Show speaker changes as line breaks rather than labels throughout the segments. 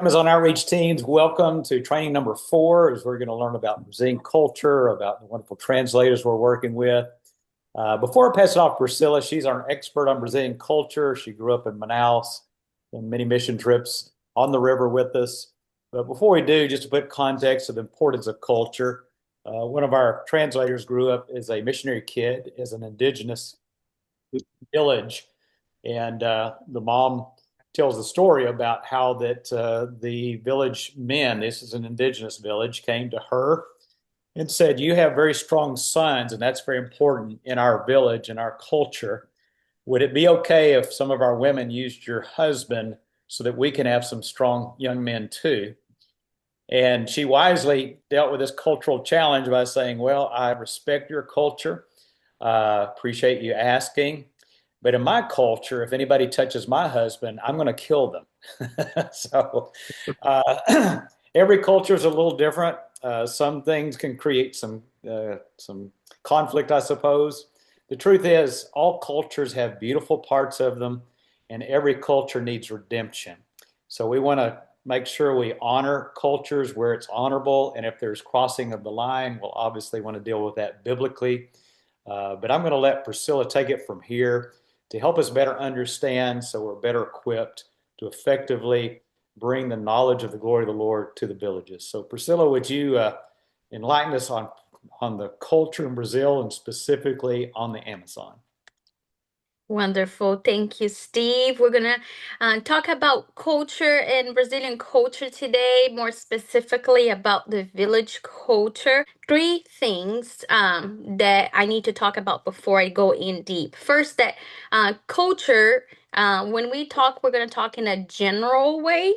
Amazon Outreach teams, welcome to training number 4 as we're going to learn about Brazilian culture, about the wonderful translators we're working with. Before I pass it off to Priscilla, she's our expert on Brazilian culture. She grew up in Manaus and many mission trips on the river with us. But before we do, just to put context of the importance of culture, one of our translators grew up as a missionary kid, as an indigenous village. And the mom tells the story about how that the village men, this is an indigenous village, came to her and said, "You have very strong sons, and that's very important in our village and our culture. Would it be okay if some of our women used your husband so that we can have some strong young men too?" And she wisely dealt with this cultural challenge by saying, "Well, I respect your culture, appreciate you asking. But in my culture, if anybody touches my husband, I'm going to kill them." So every culture is a little different. Some things can create some conflict, I suppose. The truth is, all cultures have beautiful parts of them, and every culture needs redemption. So we want to make sure we honor cultures where it's honorable, and if there's crossing of the line, we'll obviously want to deal with that biblically. But I'm going to let Priscilla take it from here to help us better understand so we're better equipped to effectively bring the knowledge of the glory of the Lord to the villages. So, Priscilla, would you enlighten us on the culture in Brazil and specifically on the Amazon?
Wonderful. Thank you, Steve. We're going to talk about culture and Brazilian culture today, more specifically about the village culture. Three things that I need to talk about before I go in deep. First, that culture, when we talk, we're going to talk in a general way.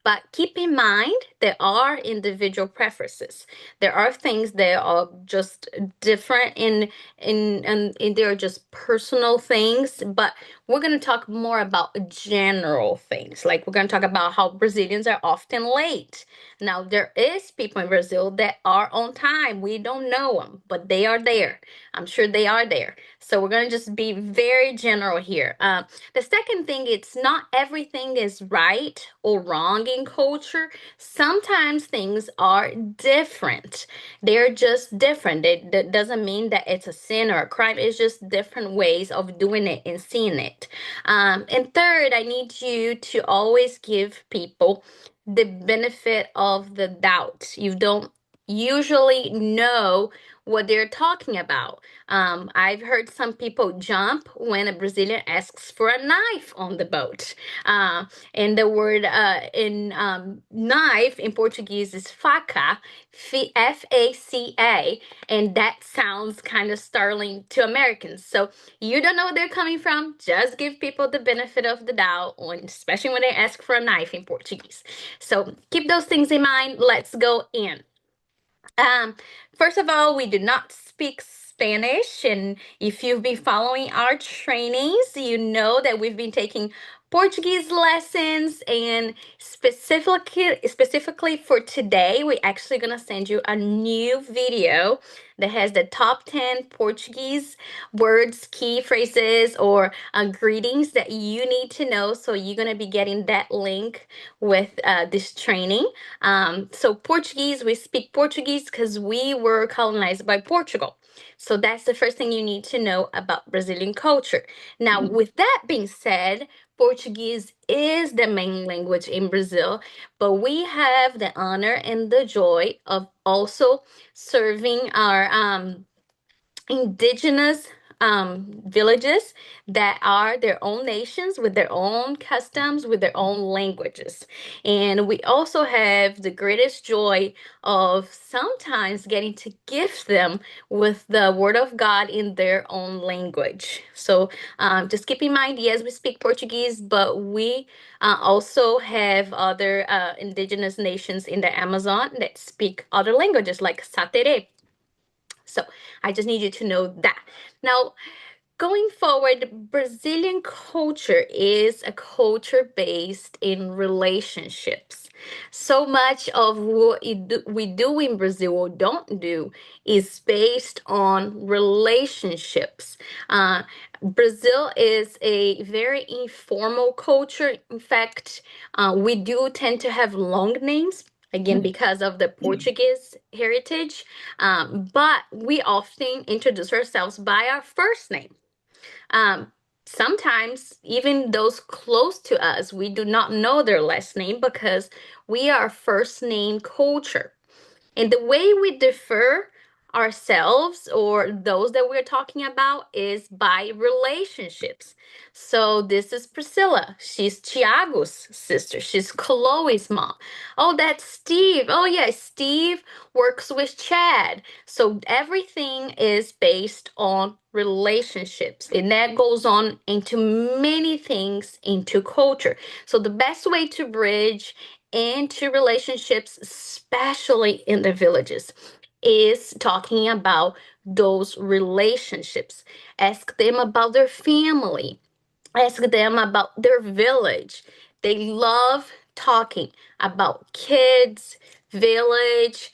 But keep in mind, there are individual preferences. There are things that are just different and they're just personal things. But we're going to talk more about general things. Like we're going to talk about how Brazilians are often late. Now, there is people in Brazil that are on time. We don't know them, but they are there. I'm sure they are there. So we're going to just be very general here. The second thing, it's not everything is right or wrong in culture. Sometimes things are different. They're just different. That doesn't mean that it's a sin or a crime. It's just different ways of doing it and seeing it. And third, I need you to always give people the benefit of the doubt. You don't usually know what they're talking about. I've heard some people jump when a Brazilian asks for a knife on the boat. And the word in knife in Portuguese is faca, Faca, and that sounds kind of startling to Americans. So you don't know where they're coming from. Just give people the benefit of the doubt, especially when they ask for a knife in Portuguese. So keep those things in mind. Let's go in. Um, First of all, we do not speak Spanish, and if you've been following our trainings, you know that we've been taking Portuguese lessons, and specifically for today, we're actually gonna send you a new video that has the top 10 Portuguese words, key phrases, or greetings that you need to know. So you're gonna be getting that link with this training. So Portuguese, we speak Portuguese because we were colonized by Portugal. So that's the first thing you need to know about Brazilian culture. Now, with that being said, Portuguese is the main language in Brazil, but we have the honor and the joy of also serving our indigenous villages that are their own nations with their own customs, with their own languages. And we also have the greatest joy of sometimes getting to gift them with the word of God in their own language. So just keep in mind, yes, we speak Portuguese, but we also have other indigenous nations in the Amazon that speak other languages like Satere. So I just need you to know that. Now, going forward, Brazilian culture is a culture based in relationships. So much of what we do in Brazil or don't do is based on relationships. Brazil is a very informal culture. In fact, we do tend to have long names. Again, because of the Portuguese heritage, but we often introduce ourselves by our first name. Um, Sometimes, even those close to us, we do not know their last name because we are first name culture. And the way we differ ourselves or those that we're talking about is by relationships. So this is Priscilla. She's Tiago's sister. She's Chloe's mom. Oh, that's Steve. Oh, yeah, Steve works with Chad. So everything is based on relationships. And that goes on into many things into culture. So the best way to bridge into relationships, especially in the villages, is talking about those relationships. Ask them about their family, ask them about their village. They love talking about kids, village.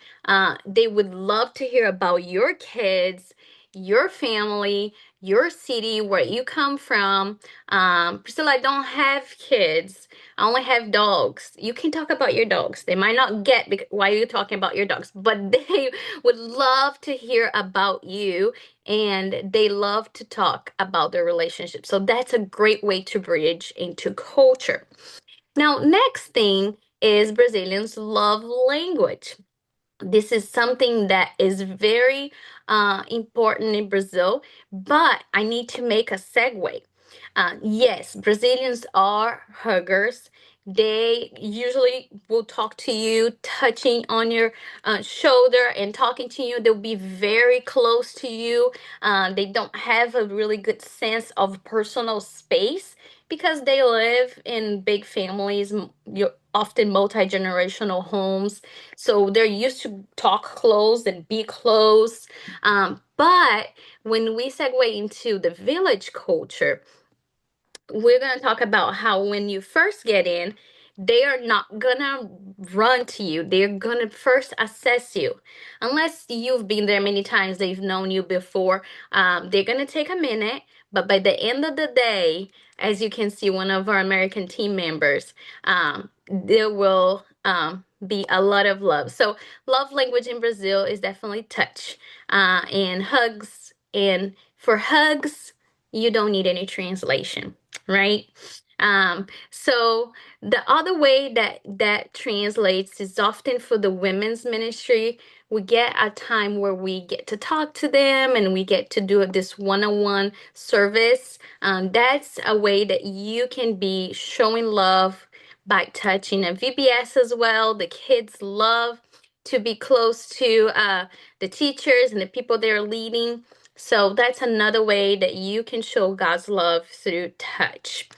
They would love to hear about your kids, your family, your city, where you come from. Priscilla, I don't have kids. I only have dogs. You can talk about your dogs. They might not get why you're talking about your dogs, but they would love to hear about you and they love to talk about their relationship. So that's a great way to bridge into culture. Now, next thing is Brazilians love language. This is something that is very important in Brazil, but I need to make a segue. Yes, Brazilians are huggers. They usually will talk to you, touching on your shoulder and talking to you. They'll be very close to you. They don't have a really good sense of personal space because they live in big families, often multi-generational homes. So they're used to talk close and be close. But when we segue into the village culture, we're going to talk about how when you first get in, they are not going to run to you. They're going to first assess you. Unless you've been there many times, they've known you before. They're going to take a minute, but by the end of the day, as you can see, one of our American team members, there will be a lot of love. So, love language in Brazil is definitely touch and hugs. And for hugs, you don't need any translation, right? So the other way that that translates is often for the women's ministry. We get a time where we get to talk to them and we get to do this one-on-one service. That's a way that you can be showing love by touching a VBS as well. The kids love to be close to the teachers and the people they're leading. So that's another way that you can show God's love through touch.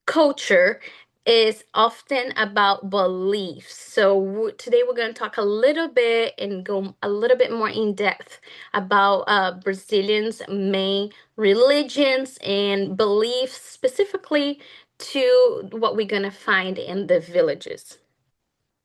Culture is often about beliefs. So today we're going to talk a little bit and go a little bit more in depth about Brazilians' main religions and beliefs, specifically to what we're going to find in the villages.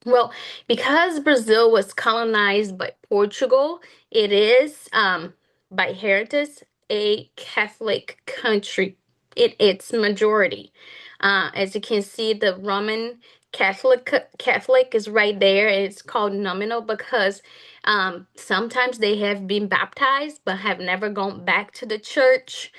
Well, because Brazil was colonized by Portugal, it is by heritage a Catholic country in its majority. As you can see, the Roman Catholic is right there. It's called nominal because sometimes they have been baptized but have never gone back to the church.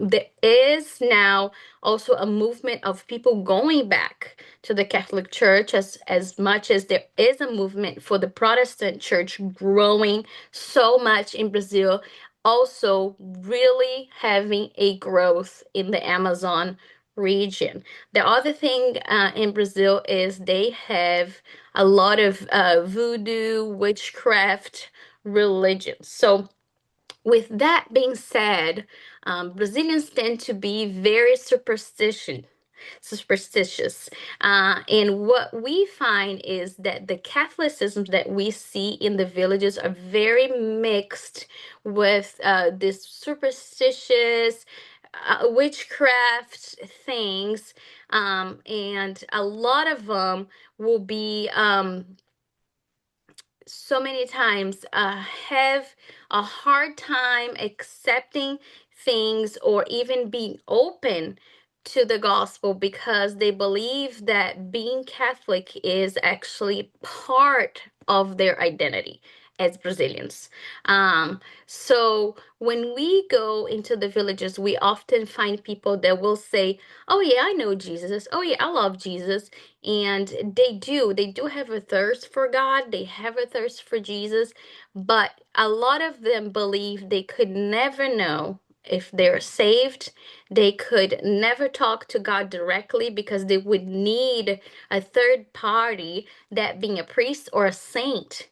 There is now also a movement of people going back to the Catholic Church as much as there is a movement for the Protestant Church growing so much in Brazil, also really having a growth in the Amazon region. The other thing in Brazil is they have a lot of voodoo, witchcraft religions. So with that being said, Brazilians tend to be very superstitious. superstitious. And what we find is that the Catholicisms that we see in the villages are very mixed with this superstitious witchcraft things, and a lot of them will be so many times have a hard time accepting things or even being open to the gospel because they believe that being Catholic is actually part of their identity as Brazilians. So when we go into the villages, we often find people that will say, "Oh yeah, I know Jesus. Oh yeah, I love Jesus." And they do have a thirst for God, they have a thirst for Jesus, but a lot of them believe they could never know if they're saved. They could never talk to God directly because they would need a third party, that being a priest or a saint,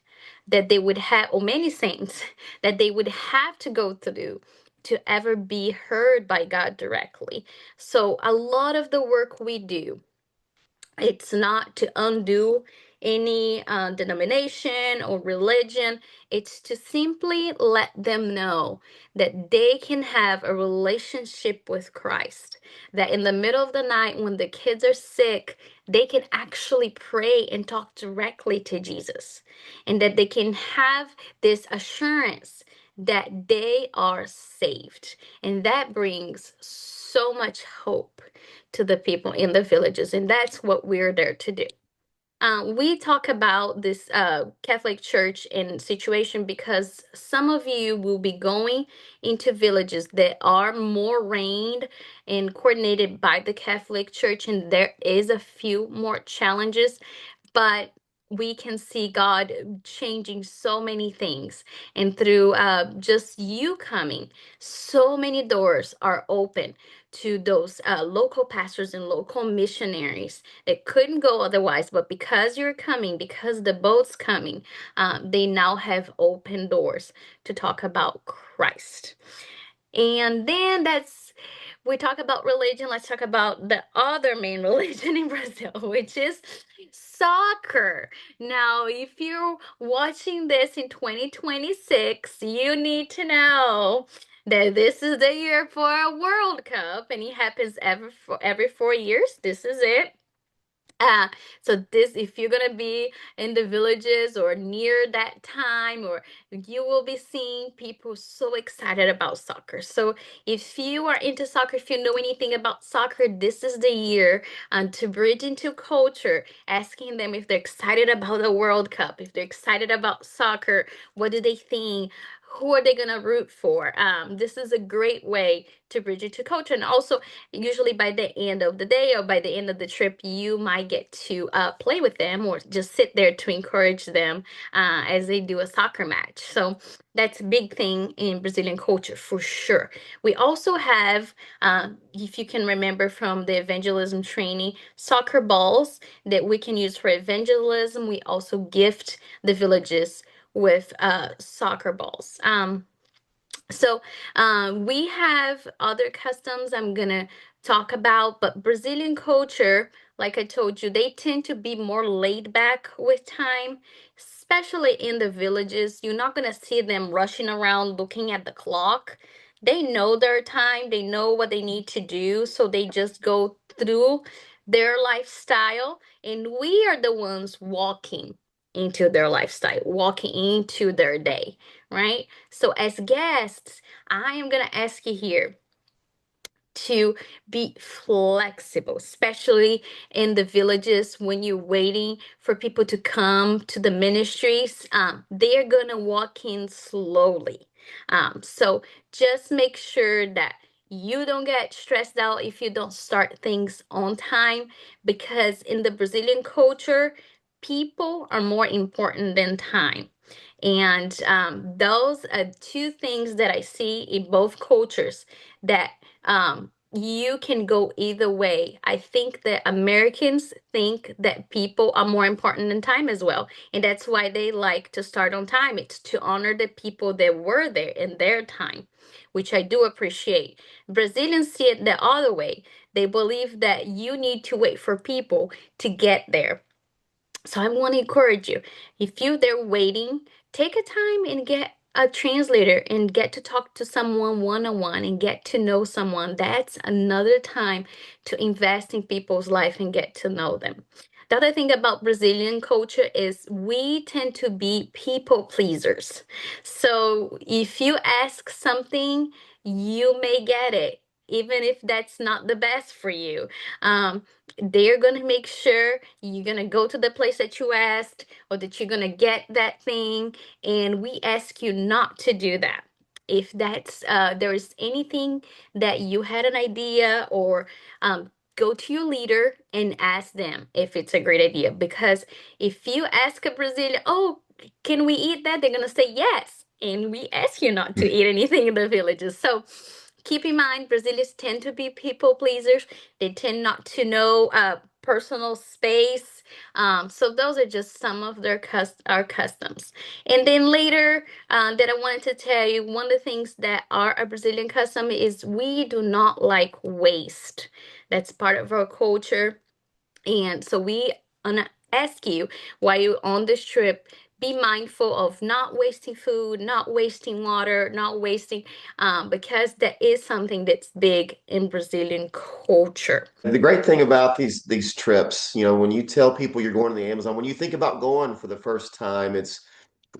that they would have, or many saints, that they would have to go through to ever be heard by God directly. So a lot of the work we do, it's not to undo any denomination or religion. It's to simply let them know that they can have a relationship with Christ. That in the middle of the night, when the kids are sick, they can actually pray and talk directly to Jesus. And that they can have this assurance that they are saved. And that brings so much hope to the people in the villages, and that's what we're there to do. We talk about this Catholic Church and situation because some of you will be going into villages that are more reigned and coordinated by the Catholic Church, and there is a few more challenges, but we can see God changing so many things. And through just you coming, so many doors are open to those local pastors and local missionaries that couldn't go otherwise. But because you're coming, because the boat's coming, they now have open doors to talk about Christ. And then we talk about religion, let's talk about the other main religion in Brazil, which is soccer. Now, if you're watching this in 2026, you need to know that this is the year for a World Cup, and it happens every 4 years. This is it. Uh, so this, if you're gonna be in the villages or near that time, or you will be seeing people so excited about soccer. So if you are into soccer, if you know anything about soccer, this is the year to bridge into culture, asking them if they're excited about the World Cup, if they're excited about soccer, what do they think? Who are they gonna root for? This is a great way to bridge into culture, and also usually by the end of the day or by the end of the trip, you might get to play with them or just sit there to encourage them as they do a soccer match. So that's a big thing in Brazilian culture for sure. We also have, if you can remember from the evangelism training, soccer balls that we can use for evangelism. We also gift the villages with soccer balls. So we have other customs I'm gonna talk about, but Brazilian culture, like I told you, they tend to be more laid back with time, especially in the villages. You're not gonna see them rushing around looking at the clock. They know their time, they know what they need to do, so they just go through their lifestyle, and we are the ones walking into their lifestyle, walking into their day, right? So, as guests, I am going to ask you here to be flexible, especially in the villages when you're waiting for people to come to the ministries. They're going to walk in slowly. So, just make sure that you don't get stressed out if you don't start things on time, because in the Brazilian culture, people are more important than time. And those are two things that I see in both cultures that you can go either way. I think that Americans think that people are more important than time as well. And that's why they like to start on time. It's to honor the people that were there in their time, which I do appreciate. Brazilians see it the other way. They believe that you need to wait for people to get there. So I want to encourage you. If you're there waiting, take a time and get a translator and get to talk to someone one-on-one and get to know someone. That's another time to invest in people's life and get to know them. The other thing about Brazilian culture is we tend to be people pleasers. So if you ask something, you may get it, even if that's not the best for you. Um, they're going to make sure you're going to go to the place that you asked or that you're going to get that thing. And we ask you not to do that. If there is anything that you had an idea or go to your leader and ask them if it's a great idea. Because if you ask a Brazilian, oh, can we eat that? They're going to say yes. And we ask you not to eat anything in the villages. So keep in mind, Brazilians tend to be people pleasers. They tend not to know personal space. So those are just some of our customs. And then later, that I wanted to tell you, one of the things that are a Brazilian custom is we do not like waste. That's part of our culture. And so we wanna ask you while you're on this trip, be mindful of not wasting food, not wasting water, not wasting, because that is something that's big in Brazilian culture.
The great thing about these trips, when you tell people you're going to the Amazon, when you think about going for the first time,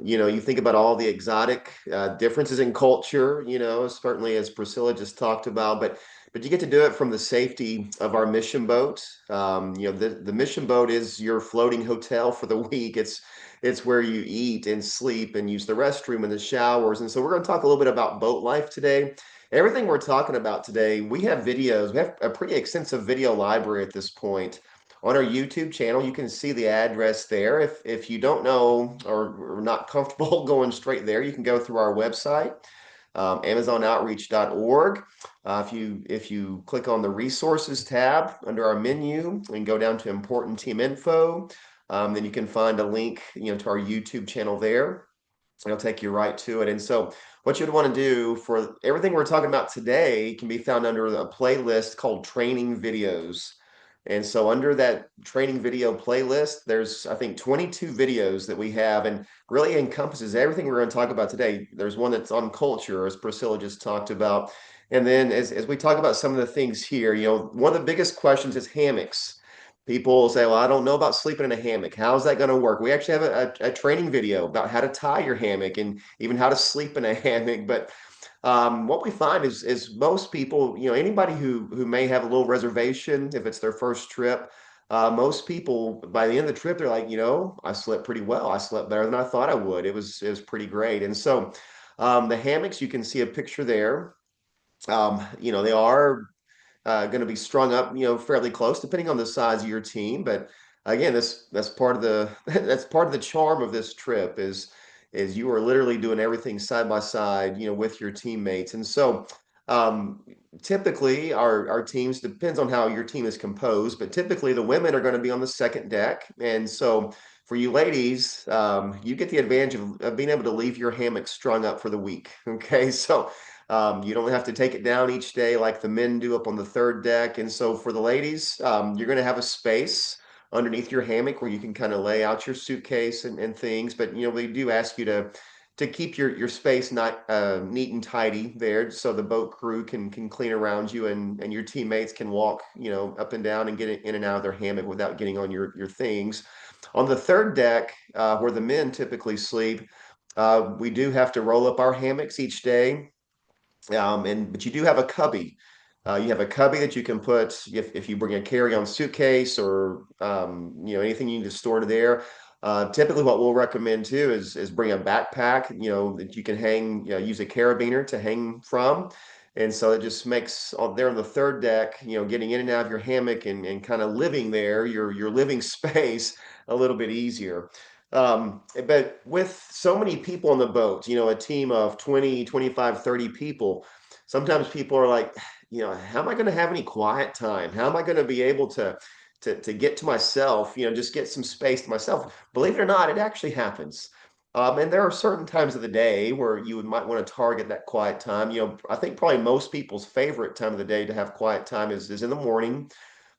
you think about all the exotic differences in culture, certainly as Priscilla just talked about, but you get to do it from the safety of our mission boat. The mission boat is your floating hotel for the week. It's where you eat and sleep and use the restroom and the showers. And so we're going to talk a little bit about boat life today. Everything we're talking about today, we have videos. We have a pretty extensive video library at this point on our YouTube channel. You can see the address there. If you don't know or are not comfortable going straight there, you can go through our website, amazonoutreach.org. If you click on the resources tab under our menu and go down to important team info, then you can find a link, to our YouTube channel there. It'll take you right to it. And so what you'd want to do for everything we're talking about today can be found under a playlist called Training Videos. And so under that training video playlist, there's, I think, 22 videos that we have and really encompasses everything we're going to talk about today. There's one that's on culture, as Priscilla just talked about. And then as we talk about some of the things here, one of the biggest questions is hammocks. People say, well, I don't know about sleeping in a hammock. How's that going to work? We actually have a training video about how to tie your hammock and even how to sleep in a hammock. But what we find is most people, anybody who may have a little reservation if it's their first trip, most people by the end of the trip, they're like, I slept pretty well. I slept better than I thought I would. It was pretty great. And so the hammocks, you can see a picture there. They are going to be strung up, fairly close, depending on the size of your team. But again, that's part of the that's part of the charm of this trip is you are literally doing everything side by side, with your teammates. And so um, typically our teams depends on how your team is composed, but typically the women are going to be on the second deck. And so for you ladies, you get the advantage of being able to leave your hammock strung up for the week. Okay, so you don't have to take it down each day like the men do up on the third deck. And so for the ladies, you're going to have a space underneath your hammock where you can kind of lay out your suitcase and things. But, we do ask you to keep your space not neat and tidy there so the boat crew can clean around you and your teammates can walk, up and down and get in and out of their hammock without getting on your things. On the third deck, where the men typically sleep, we do have to roll up our hammocks each day. But you do have a cubby. You have a cubby that you can put if you bring a carry-on suitcase or anything you need to store to there. Typically, what we'll recommend too is bring a backpack, that you can hang, use a carabiner to hang from. And so it just makes there on the third deck, getting in and out of your hammock and kind of living there, your living space a little bit easier. But with so many people on the boat, a team of 20, 25, 30 people, sometimes people are like, how am I going to have any quiet time? How am I going to be able to get to myself, just get some space to myself? Believe it or not, it actually happens. And there are certain times of the day where might want to target that quiet time. I think probably most people's favorite time of the day to have quiet time is in the morning.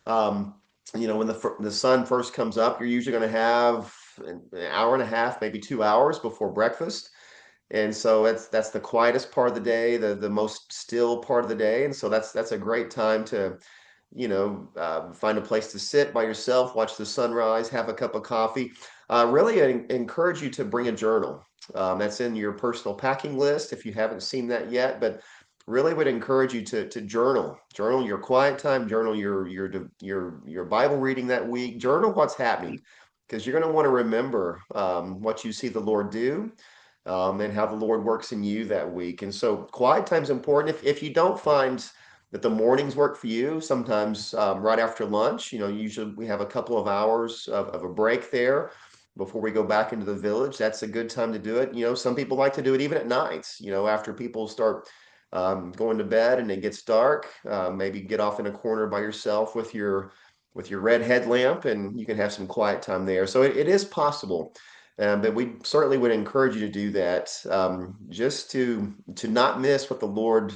Um, when the sun first comes up, you're usually going to have an hour and a half, maybe 2 hours before breakfast. And so that's the quietest part of the day, the most still part of the day. And so that's a great time to, find a place to sit by yourself, watch the sunrise, have a cup of coffee. Really encourage you to bring a journal. That's in your personal packing list if you haven't seen that yet, but really would encourage you to journal your quiet time, journal your Bible reading that week, journal what's happening, because you're going to want to remember what you see the Lord do, and how the Lord works in you that week. And so quiet time is important. If you don't find that the mornings work for you, sometimes right after lunch, usually we have a couple of hours of a break there before we go back into the village. That's a good time to do it. Some people like to do it even at nights, after people start going to bed and it gets dark. Maybe get off in a corner by yourself with your red headlamp, and you can have some quiet time there. So it is possible. But we certainly would encourage you to do that, just to not miss what the Lord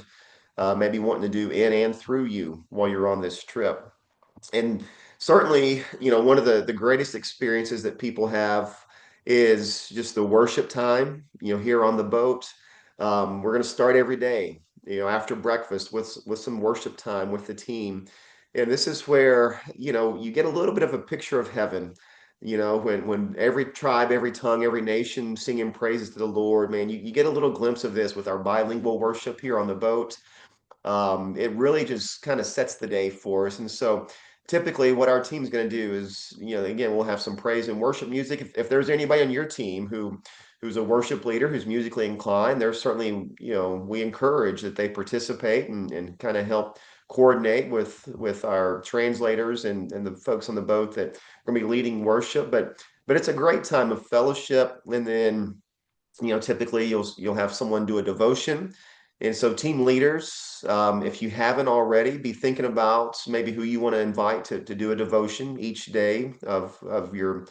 may be wanting to do in and through you while you're on this trip. And certainly, one of the greatest experiences that people have is just the worship time, here on the boat. We're going to start every day, after breakfast with some worship time with the team. And this is where, you get a little bit of a picture of heaven. When every tribe, every tongue, every nation singing praises to the Lord, man, you get a little glimpse of this with our bilingual worship here on the boat. It really just kind of sets the day for us. And so typically what our team's going to do is, again, we'll have some praise and worship music. If there's anybody on your team who's a worship leader, who's musically inclined, there's certainly, we encourage that they participate and kind of help coordinate with our translators and the folks on the boat that are going to be leading worship. But it's a great time of fellowship. And then, typically you'll have someone do a devotion. And so team leaders, if you haven't already, be thinking about maybe who you want to invite to do a devotion each day of your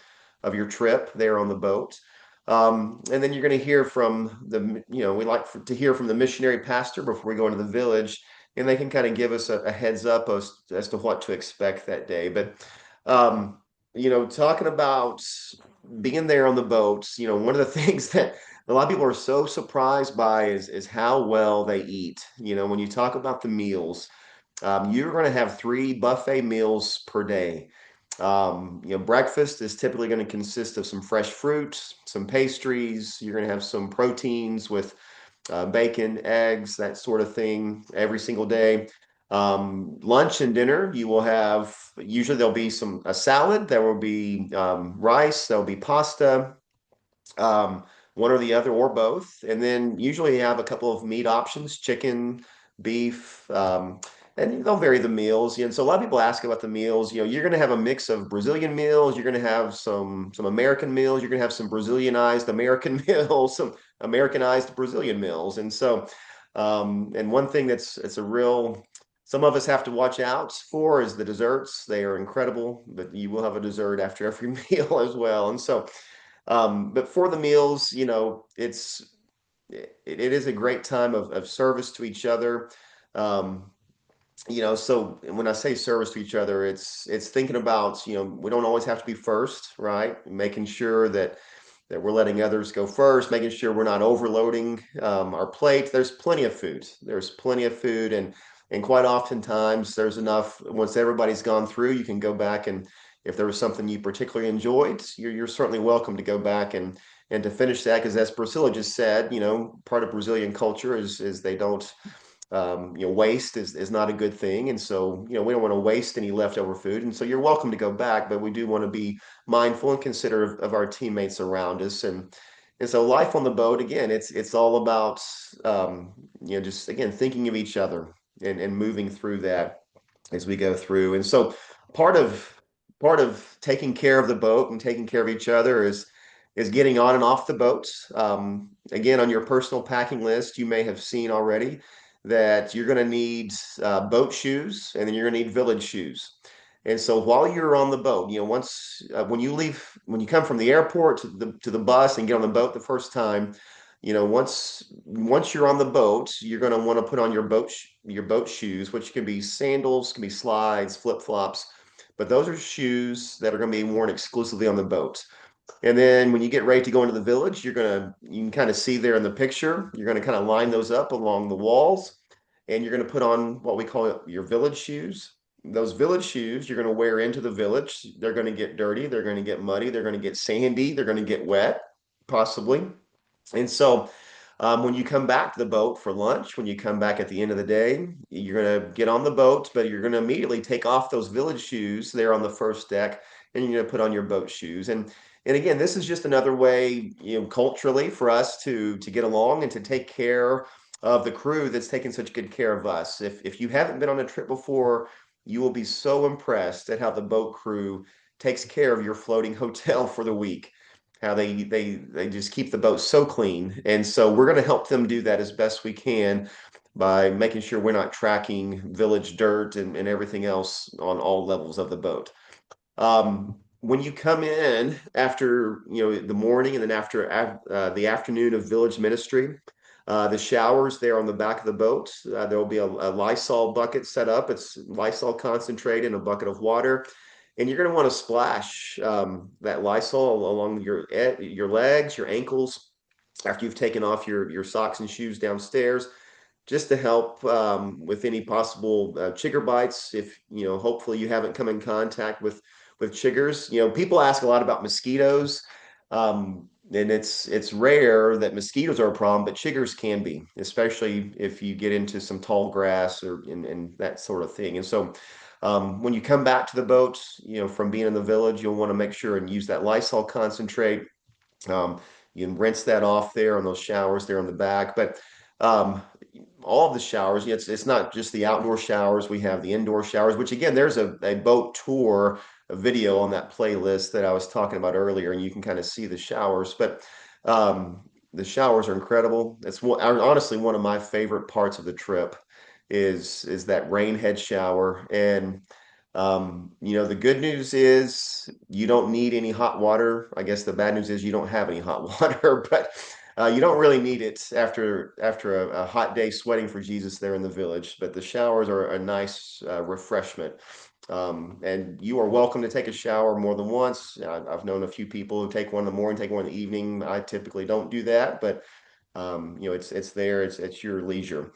trip there on the boat. And then you're going to hear from we like to hear from the missionary pastor before we go into the village, and they can kind of give us a heads up as to what to expect that day. But, talking about being there on the boats, one of the things that a lot of people are so surprised by is how well they eat. When you talk about the meals, you're going to have 3 buffet meals per day. Breakfast is typically going to consist of some fresh fruit, some pastries. You're going to have some proteins with bacon, eggs, that sort of thing every single day. Lunch and dinner, you will have, usually there'll be a salad, there will be rice, there'll be pasta, one or the other or both. And then usually you have a couple of meat options, chicken, beef, and they'll vary the meals. And so a lot of people ask about the meals. You're going to have a mix of Brazilian meals. You're going to have some American meals. You're going to have some Brazilianized American meals, some Americanized Brazilian meals. And so, and one thing some of us have to watch out for is the desserts. They are incredible, but you will have a dessert after every meal as well. And so, but for the meals, it is a great time of service to each other. So when I say service to each other, it's thinking about, we don't always have to be first, right? Making sure that we're letting others go first, making sure we're not overloading our plate. There's plenty of food. There's plenty of food, and quite oftentimes there's enough. Once everybody's gone through, you can go back, and if there was something you particularly enjoyed, you're certainly welcome to go back and to finish that. Because as Priscilla just said, part of Brazilian culture is they don't, waste is not a good thing. And so, we don't want to waste any leftover food. And so you're welcome to go back, but we do want to be mindful and considerate of our teammates around us. And so life on the boat, again, it's all about, just again, thinking of each other and moving through that as we go through. And so part of taking care of the boat and taking care of each other is getting on and off the boat. Again, on your personal packing list, you may have seen already, that you're going to need boat shoes, and then you're going to need village shoes. And so while you're on the boat, once when you come from the airport to the bus and get on the boat the first time, once you're on the boat, you're going to want to put on your boat shoes, which can be sandals, can be slides, flip-flops, but those are shoes that are going to be worn exclusively on the boat. And then when you get ready to go into the village, you can kind of see there in the picture, you're going to kind of line those up along the walls, and you're going to put on what we call your village shoes. Those village shoes you're going to wear into the village. They're going to get dirty, they're going to get muddy, they're going to get sandy, they're going to get wet, possibly. And so when you come back to the boat for lunch, when you come back at the end of the day, you're going to get on the boat, but you're going to immediately take off those village shoes there on the first deck, and you're going to put on your boat shoes. And again, this is just another way, culturally for us to get along and to take care of the crew that's taking such good care of us. If you haven't been on a trip before, you will be so impressed at how the boat crew takes care of your floating hotel for the week. How they just keep the boat so clean. And so we're going to help them do that as best we can by making sure we're not tracking village dirt and everything else on all levels of the boat. When you come in after the morning and then after the afternoon of village ministry, the showers there on the back of the boat, there will be a Lysol bucket set up. It's Lysol concentrate in a bucket of water, and you're going to want to splash that Lysol along your legs, your ankles, after you've taken off your socks and shoes downstairs, just to help with any possible chigger bites. If hopefully you haven't come in contact with chiggers. People ask a lot about mosquitoes, and it's rare that mosquitoes are a problem, but chiggers can be, especially if you get into some tall grass and that sort of thing. And so when you come back to the boat, from being in the village, you'll want to make sure and use that Lysol concentrate. You can rinse that off there on those showers there on the back, but all of the showers, it's not just the outdoor showers. We have the indoor showers, which again, there's a boat tour, a video on that playlist that I was talking about earlier, and you can kind of see the showers. But the showers are incredible. It's honestly one of my favorite parts of the trip is that rain head shower. And the good news is you don't need any hot water. I guess the bad news is you don't have any hot water, but you don't really need it after a hot day sweating for Jesus there in the village. But the showers are a nice refreshment. And you are welcome to take a shower more than once. I've known a few people who take one in the morning, take one in the evening. I typically don't do that, but it's there. It's your leisure.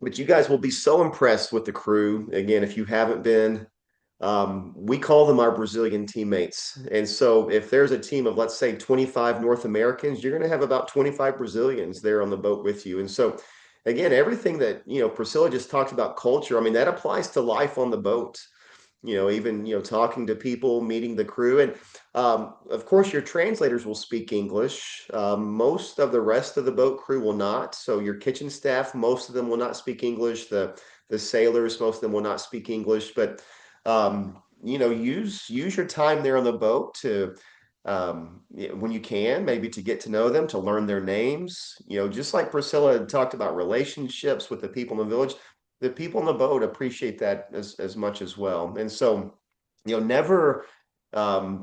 But you guys will be so impressed with the crew. Again, if you haven't been, we call them our Brazilian teammates. And so if there's a team of, let's say, 25 North Americans, you're going to have about 25 Brazilians there on the boat with you. And so again, everything that, Priscilla just talked about culture, I mean, that applies to life on the boat. Even, talking to people, meeting the crew. And of course, your translators will speak English. Most of the rest of the boat crew will not. So your kitchen staff, most of them will not speak English. The sailors, most of them will not speak English. But use your time there on the boat to when you can, maybe to get to know them, to learn their names. Just like Priscilla talked about relationships with the people in the village, the people on the boat appreciate that as much as well. And so, never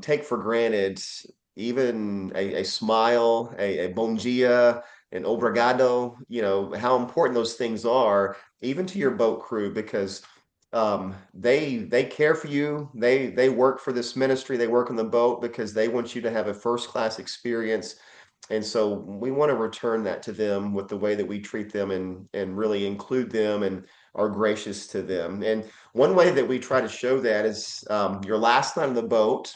take for granted even a smile, a bom dia, an obrigado, how important those things are, even to your boat crew, because they care for you. They work for this ministry. They work on the boat because they want you to have a first-class experience. And so we want to return that to them with the way that we treat them and really include them and are gracious to them. And one way that we try to show that is your last night on the boat,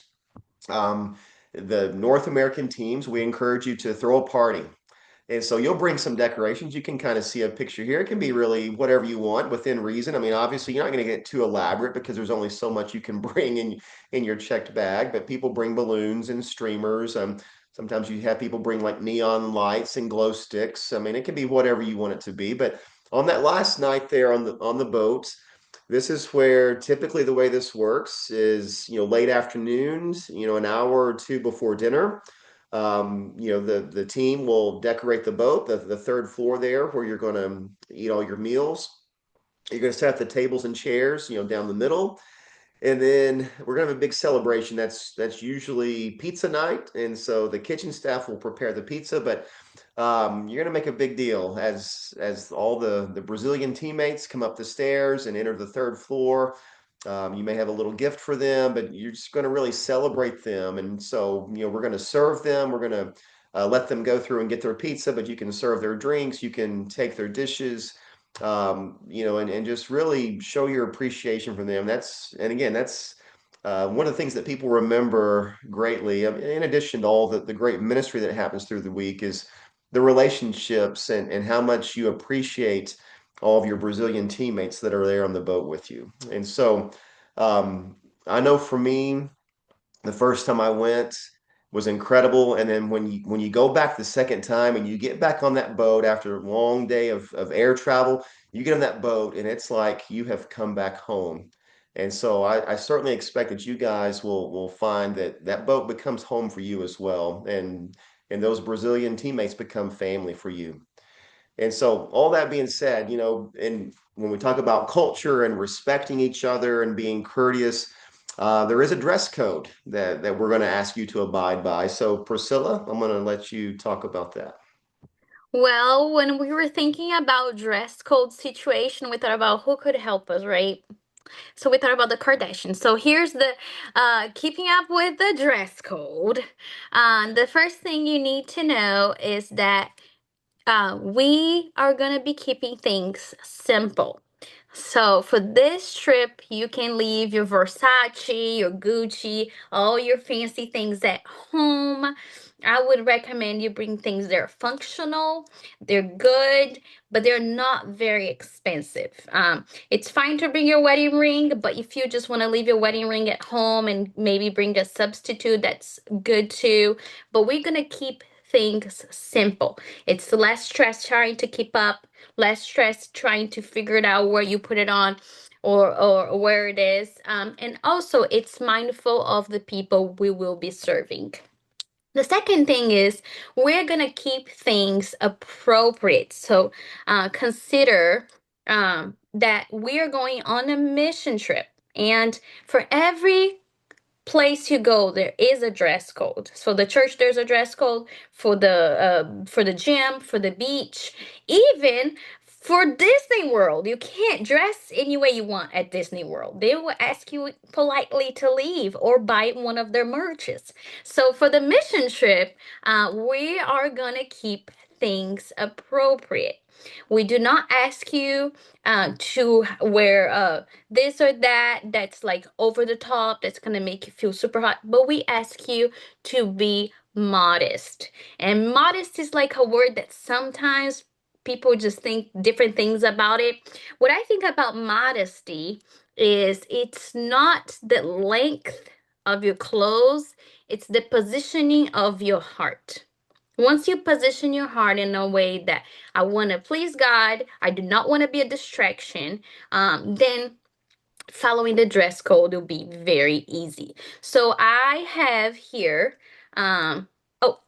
the North American teams, we encourage you to throw a party. And so you'll bring some decorations. You can kind of see a picture here. It can be really whatever you want within reason. I mean, obviously, you're not going to get too elaborate because there's only so much you can bring in your checked bag. But people bring balloons and streamers. Sometimes you have people bring like neon lights and glow sticks. I mean, it can be whatever you want it to be. But on that last night there on the boat, this is where typically the way this works is, late afternoons, an hour or two before dinner. The team will decorate the boat, the third floor there where you're going to eat all your meals. You're going to set up the tables and chairs, down the middle. And then we're gonna have a big celebration. That's usually pizza night, and so the kitchen staff will prepare the pizza. But you're gonna make a big deal as all the Brazilian teammates come up the stairs and enter the third floor. You may have a little gift for them, but you're just going to really celebrate them. And so, we're going to serve them. We're going to let them go through and get their pizza, but you can serve their drinks. You can take their dishes, and just really show your appreciation for them. And again, that's one of the things that people remember greatly, in addition to all the great ministry that happens through the week, is the relationships and how much you appreciate all of your Brazilian teammates that are there on the boat with you. And so I know for me, the first time I went was incredible. And then when you go back the second time and you get back on that boat after a long day of air travel, you get on that boat and it's like you have come back home. And so I certainly expect that you guys will find that boat becomes home for you as well. And those Brazilian teammates become family for you. And so, all that being said, and when we talk about culture and respecting each other and being courteous, there is a dress code that we're going to ask you to abide by. So, Priscilla, I'm going to let you talk about that.
Well, when we were thinking about dress code situation, we thought about who could help us, right? So we thought about the Kardashians. So here's the keeping up with the dress code. The first thing you need to know is that we are going to be keeping things simple. So for this trip, you can leave your Versace, your Gucci, all your fancy things at home. I would recommend you bring things that are functional, they're good, but they're not very expensive. It's fine to bring your wedding ring, but if you just want to leave your wedding ring at home and maybe bring a substitute, that's good too. But we're going to keep things simple. It's less stress trying to keep up, less stress trying to figure it out where you put it on or where it is. And also, it's mindful of the people we will be serving. The second thing is we're going to keep things appropriate. So consider that we are going on a mission trip. And for every place you go, there is a dress code. So the church, there's a dress code for the gym, for the beach, even for Disney World. You can't dress any way you want at Disney World. They will ask you politely to leave or buy one of their merches. So for the mission trip, we are gonna keep things appropriate. We do not ask you to wear this or that that's like over the top, that's gonna make you feel super hot, but we ask you to be modest. And modest is like a word that sometimes people just think different things about it. What I think about modesty is it's not the length of your clothes, it's the positioning of your heart. Once you position your heart in a way that I want to please God, I do not want to be a distraction, then following the dress code will be very easy. So I have here,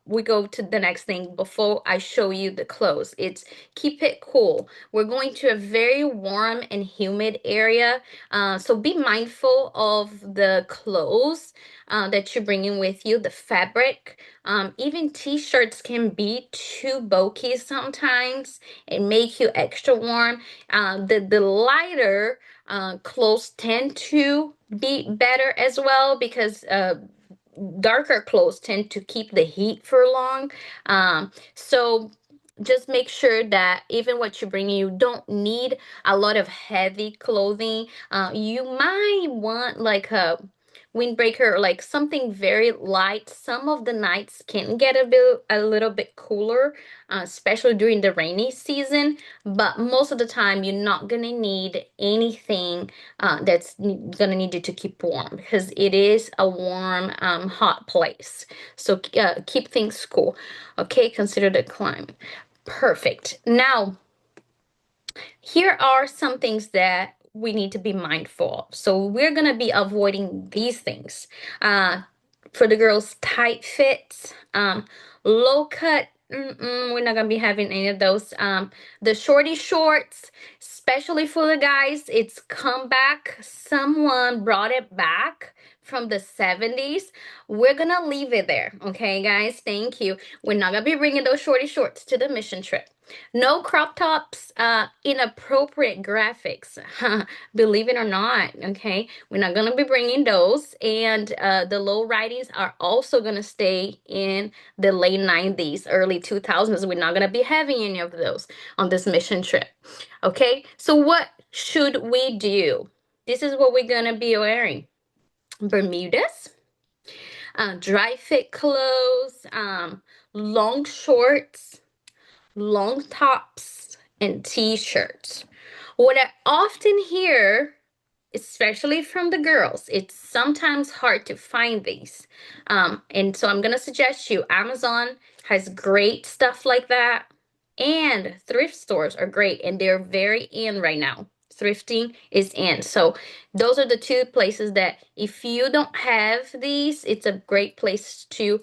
we go to the next thing before I show you the clothes. It's keep it cool. We're going to a very warm and humid area. So be mindful of the clothes that you're bringing with you, the fabric. Even t-shirts can be too bulky sometimes and make you extra warm. The lighter clothes tend to be better as well because darker clothes tend to keep the heat for long. So just make sure that even what you bring, you don't need a lot of heavy clothing. You might want like a windbreaker, like something very light. Some of the nights can get a little bit cooler, especially during the rainy season. But most of the time, you're not gonna need anything that's gonna need you to keep warm because it is a warm, hot place. So keep things cool. Okay, consider the climate. Perfect. Now, here are some things that we need to be mindful of. So we're going to be avoiding these things. For the girls, tight fits, low cut. We're not gonna be having any of those. The shorty shorts, especially for the guys, it's come back. Someone brought it back from the 70s. We're gonna leave it there, okay, guys? Thank you. We're not gonna be bringing those shorty shorts to the mission trip. No crop tops, inappropriate graphics. Believe it or not, okay? We're not gonna be bringing those, and the low ridings are also gonna stay in the late 90s, early 2000s. We're not gonna be having any of those on this mission trip, okay? So what should we do? This is what we're gonna be wearing: Bermudas, dry fit clothes, long shorts, long tops, and t-shirts. What I often hear, especially from the girls, it's sometimes hard to find these. And so I'm gonna suggest you, Amazon has great stuff like that, and thrift stores are great, and they're very in right now. Thrifting is in. So those are the two places that if you don't have these, it's a great place to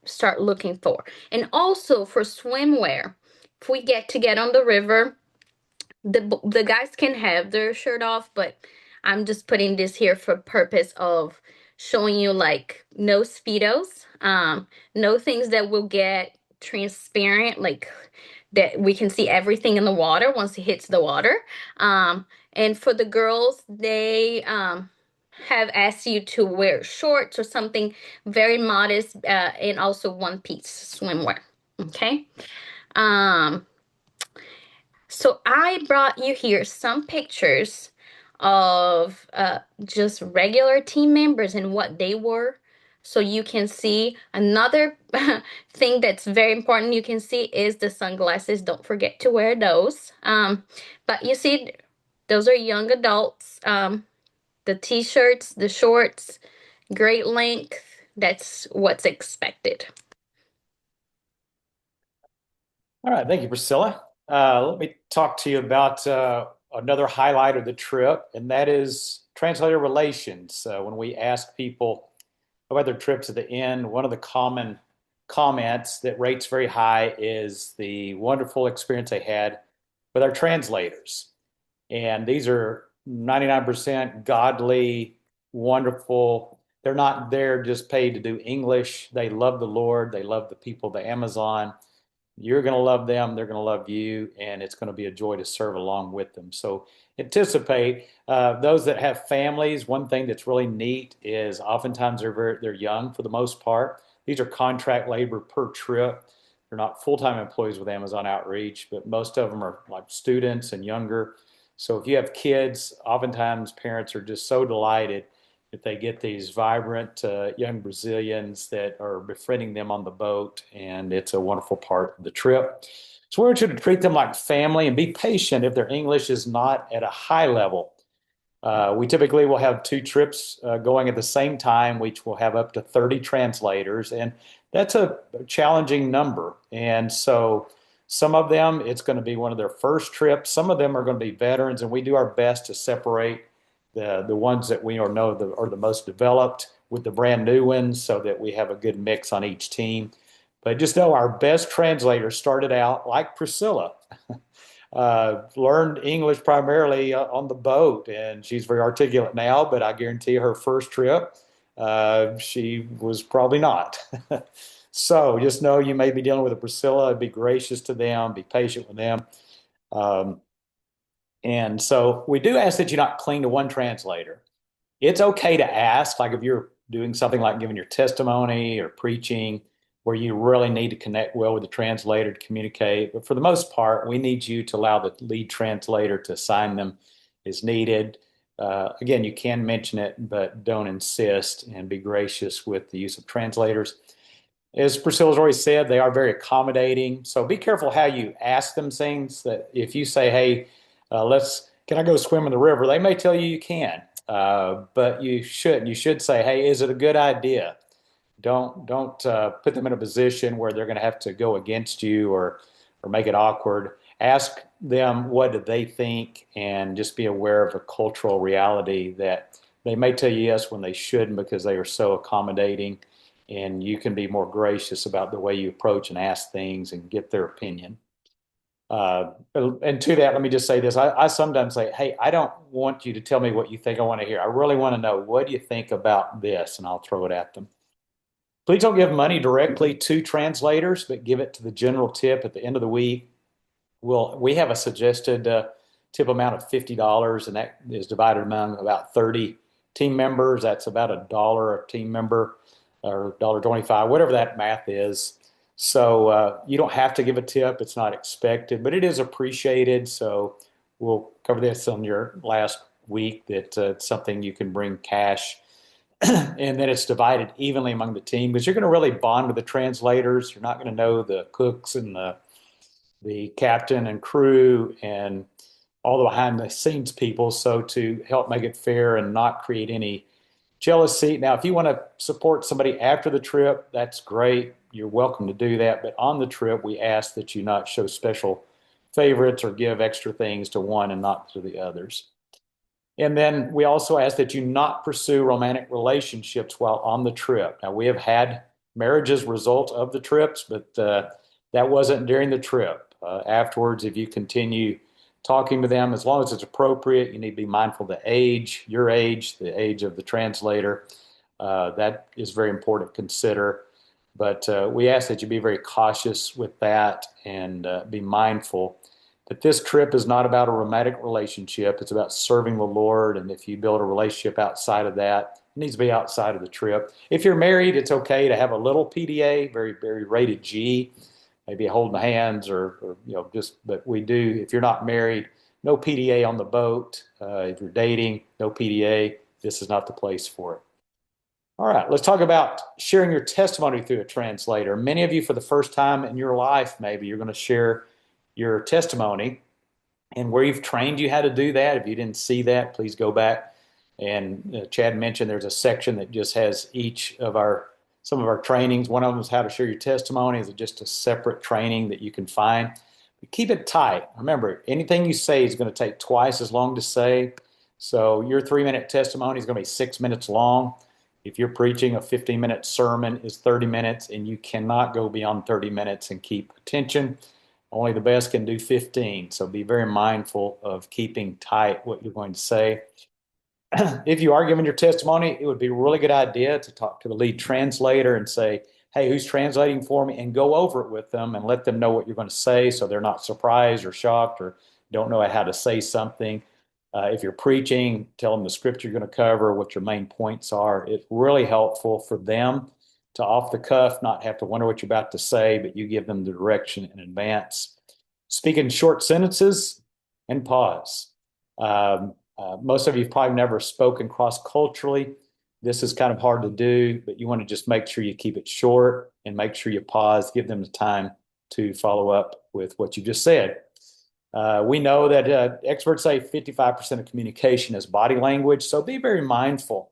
start looking for. And also for swimwear, if we get on the river, the guys can have their shirt off, but I'm just putting this here for purpose of showing you, like, no speedos, no things that will get transparent, like that we can see everything in the water once it hits the water. And for the girls, they have asked you to wear shorts or something very modest, and also one piece swimwear. Okay. So I brought you here some pictures of just regular team members and what they were. So you can see another thing that's very important you can see is the sunglasses. Don't forget to wear those. But you see, those are young adults. The t-shirts, the shorts, great length. That's what's expected.
All right, thank you, Priscilla. Let me talk to you about another highlight of the trip, and that is translator relations. When we ask people about their trips at the end, one of the common comments that rates very high is the wonderful experience they had with our translators. And these are 99% godly, wonderful. They're not there just paid to do English. They love the Lord. They love the people of the Amazon. You're going to love them, they're going to love you, and it's going to be a joy to serve along with them. So anticipate those that have families. One thing that's really neat is oftentimes they're young for the most part. These are contract labor per trip. They're not full-time employees with Amazon Outreach, but most of them are like students and younger. So if you have kids, oftentimes parents are just so delighted if they get these vibrant young Brazilians that are befriending them on the boat, and it's a wonderful part of the trip. So we want you to treat them like family and be patient if their English is not at a high level. We typically will have two trips going at the same time, which will have up to 30 translators, and that's a challenging number. And so some of them, it's going to be one of their first trips. Some of them are going to be veterans, and we do our best to separate the ones that we know are the most developed with the brand new ones so that we have a good mix on each team. But just know our best translators started out like Priscilla, learned English primarily on the boat, and she's very articulate now, but I guarantee her first trip, she was probably not. So just know you may be dealing with a Priscilla. Be gracious to them, be patient with them. And so we do ask that you not cling to one translator. It's okay to ask, like if you're doing something like giving your testimony or preaching, where you really need to connect well with the translator to communicate. But for the most part, we need you to allow the lead translator to assign them as needed. Again, you can mention it, but don't insist, and be gracious with the use of translators. As Priscilla's already said, they are very accommodating. So be careful how you ask them things. That if you say, "Hey, can I go swim in the river?" They may tell you can, but you shouldn't. You should say, "Hey, is it a good idea?" Don't put them in a position where they're going to have to go against you or make it awkward. Ask them what do they think, and just be aware of a cultural reality that They may tell you yes when they shouldn't because they are so accommodating, and you can be more gracious about the way you approach and ask things and get their opinion. And to that, let me just say this. I sometimes say, hey, I don't want you to tell me what you think I want to hear. I really want to know, what do you think about this? And I'll throw it at them. Please don't give money directly to translators, but give it to the general tip at the end of the week. We have a suggested tip amount of $50, and that is divided among about 30 team members. That's about $1 a team member, or $1.25, whatever that math is. So you don't have to give a tip. It's not expected, but it is appreciated. So we'll cover this on your last week, that it's something you can bring cash. And then it's divided evenly among the team, because you're going to really bond with the translators. You're not going to know the cooks and the captain and crew and all the behind the scenes people. So to help make it fair and not create any jealousy. Now, if you want to support somebody after the trip, that's great. You're welcome to do that. But on the trip, we ask that you not show special favorites or give extra things to one and not to the others. And then we also ask that you not pursue romantic relationships while on the trip. Now, we have had marriages result of the trips, but that wasn't during the trip. Afterwards, if you continue talking to them, as long as it's appropriate, you need to be mindful of the age, your age, the age of the translator. That is very important to consider. But we ask that you be very cautious with that and be mindful that this trip is not about a romantic relationship. It's about serving the Lord. And if you build a relationship outside of that, it needs to be outside of the trip. If you're married, it's okay to have a little PDA, very, very rated G, maybe holding hands or but we do, if you're not married, no PDA on the boat. If you're dating, no PDA. This is not the place for it. All right, let's talk about sharing your testimony through a translator. Many of you, for the first time in your life, maybe you're going to share your testimony, and where you've trained you how to do that. If you didn't see that, please go back. And Chad mentioned there's a section that just has some of our trainings. One of them is how to share your testimony. Is just a separate training that you can find. But keep it tight. Remember, anything you say is going to take twice as long to say. So your 3-minute testimony is going to be 6 minutes long. If you're preaching, a 15-minute sermon is 30 minutes, and you cannot go beyond 30 minutes and keep attention. Only the best can do 15. So be very mindful of keeping tight what you're going to say. If you are giving your testimony, it would be a really good idea to talk to the lead translator and say, hey, who's translating for me? And go over it with them and let them know what you're going to say, so they're not surprised or shocked or don't know how to say something. If you're preaching, tell them the scripture you're going to cover, what your main points are. It's really helpful for them to, off the cuff, not have to wonder what you're about to say, but you give them the direction in advance. Speak in short sentences and pause. Most of you have probably never spoken cross-culturally. This is kind of hard to do, but you want to just make sure you keep it short and make sure you pause, give them the time to follow up with what you just said. We know that experts say 55% of communication is body language, so be very mindful.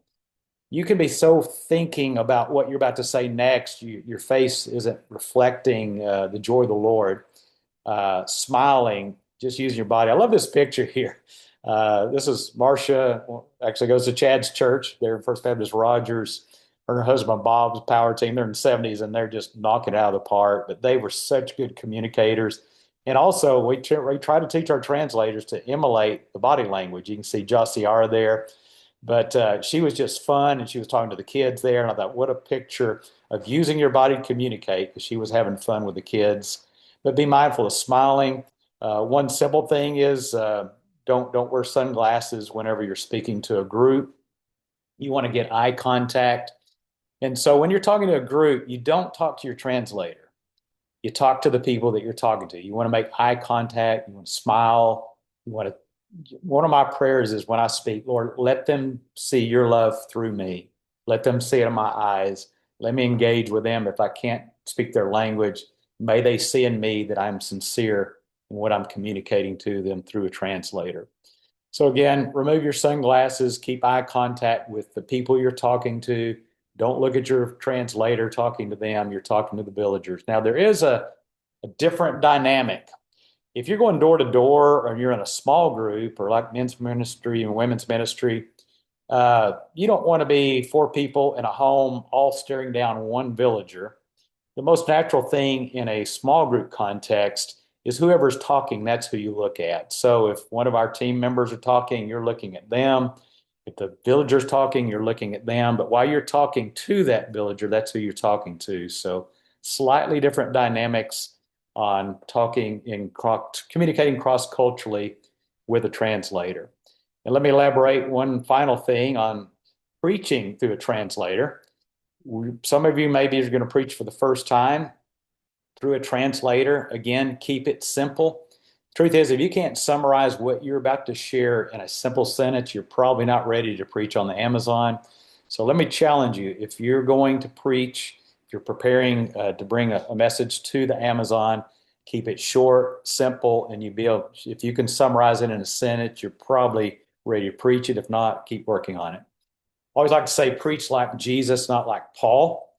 You can be so thinking about what you're about to say next, your face isn't reflecting the joy of the Lord. Smiling, just using your body. I love this picture here. This is Marcia, actually goes to Chad's church. They're in First Baptist Rogers. Her and her husband Bob's power team. They're in the 70s, and they're just knocking it out of the park. But they were such good communicators. And also, we try to teach our translators to emulate the body language. You can see Josiara there. But she was just fun, and she was talking to the kids there. And I thought, what a picture of using your body to communicate, because she was having fun with the kids. But be mindful of smiling. One simple thing is don't wear sunglasses whenever you're speaking to a group. You want to get eye contact. And so when you're talking to a group, you don't talk to your translator. You talk to the people that you're talking to. You want to make eye contact. You want to smile. One of my prayers is when I speak, Lord, let them see your love through me. Let them see it in my eyes. Let me engage with them. If I can't speak their language, may they see in me that I'm sincere in what I'm communicating to them through a translator. So again, remove your sunglasses, keep eye contact with the people you're talking to. Don't look at your translator talking to them. You're talking to the villagers. Now, there is a different dynamic. If you're going door to door, or you're in a small group, or like men's ministry and women's ministry, You don't want to be four people in a home all staring down one villager. The most natural thing in a small group context is whoever's talking, that's who you look at. So if one of our team members are talking, you're looking at them. If the villager's talking, you're looking at them. But while you're talking to that villager, that's who you're talking to. So slightly different dynamics on talking in communicating cross-culturally with a translator. And let me elaborate one final thing on preaching through a translator. Some of you maybe are going to preach for the first time through a translator. Again, keep it simple. Truth is, if you can't summarize what you're about to share in a simple sentence, you're probably not ready to preach on the Amazon. So let me challenge you. If you're going to preach, if you're preparing to bring a message to the Amazon, keep it short, simple, and if you can summarize it in a sentence, you're probably ready to preach it. If not, keep working on it. I always like to say, preach like Jesus, not like Paul.